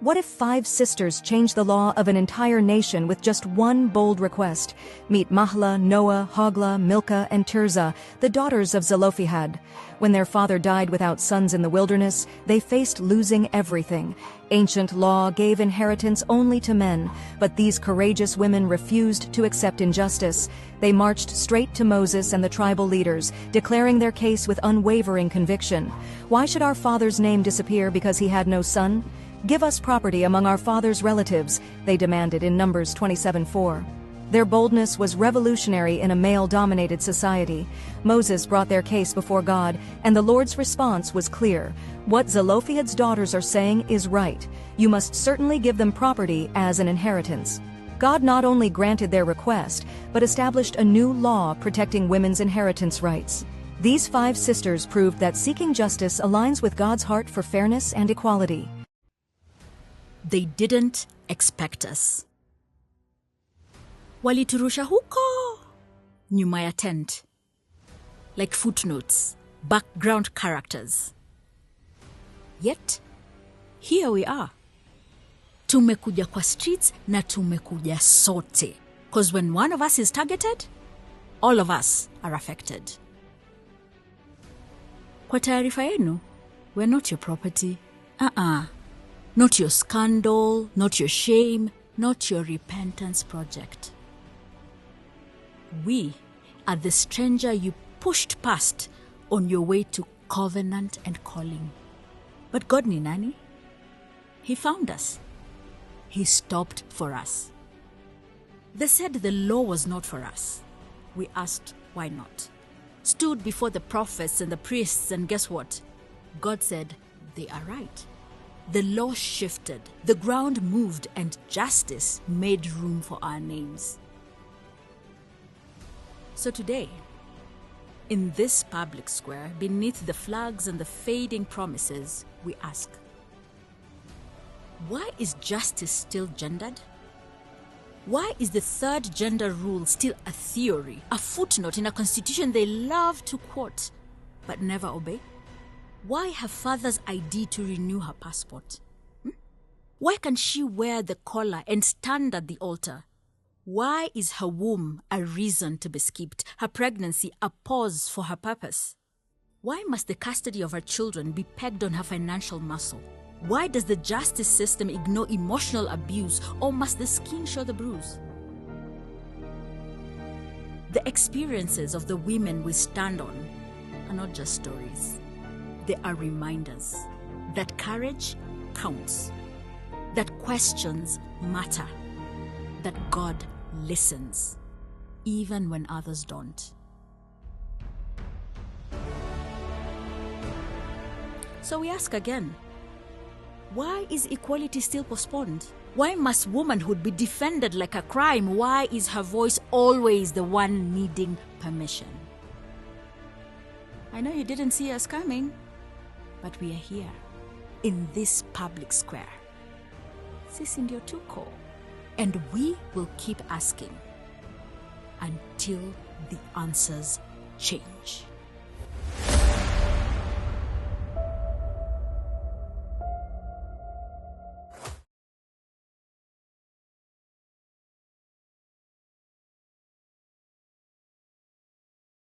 What if 5 sisters change the law of an entire nation with just one bold request? Meet Mahlah, Noah, Hoglah, Milcah, and Tirzah, the daughters of Zelophehad. When their father died without sons in the wilderness, they faced losing everything. Ancient law gave inheritance only to men, but these courageous women refused to accept injustice. They marched straight to Moses and the tribal leaders, declaring their case with unwavering conviction. Why should our father's name disappear because he had no son? Give us property among our father's relatives, they demanded in Numbers 27:4. Their boldness was revolutionary in a male-dominated society. Moses brought their case before God, and the Lord's response was clear. What Zelophehad's daughters are saying is right. You must certainly give them property as an inheritance. God not only granted their request, but established a new law protecting women's inheritance rights. These 5 sisters proved that seeking justice aligns with God's heart for fairness and equality. They didn't expect us. Waliturusha huko nyuma ya tent, like footnotes, background characters. Yet, here we are. Tumekuja kwa streets na tumekuja sote. Because when one of us is targeted, all of us are affected. Kwa taarifa yenu, we're not your property. Not your scandal, not your shame, not your repentance project. We are the stranger you pushed past on your way to covenant and calling. But God ni nani? He found us. He stopped for us. They said the law was not for us. We asked, why not? Stood before the prophets and the priests, and guess what? God said, they are right. The law shifted, the ground moved, and justice made room for our names. So today, in this public square, beneath the flags and the fading promises, we ask, why is justice still gendered? Why is the 3rd gender rule still a theory, a footnote in a constitution they love to quote, but never obey? Why have father's ID to renew her passport? Why can she wear the collar and stand at the altar? Why is her womb a reason to be skipped, her pregnancy a pause for her purpose? Why must the custody of her children be pegged on her financial muscle? Why does the justice system ignore emotional abuse, or must the skin show the bruise? The experiences of the women we stand on are not just stories. They are reminders that courage counts, that questions matter, that God listens, even when others don't. So we ask again, why is equality still postponed? Why must womanhood be defended like a crime? Why is her voice always the one needing permission? I know you didn't see us coming, but we are here, in this public square. Sisi ndio tuko. And we will keep asking until the answers change.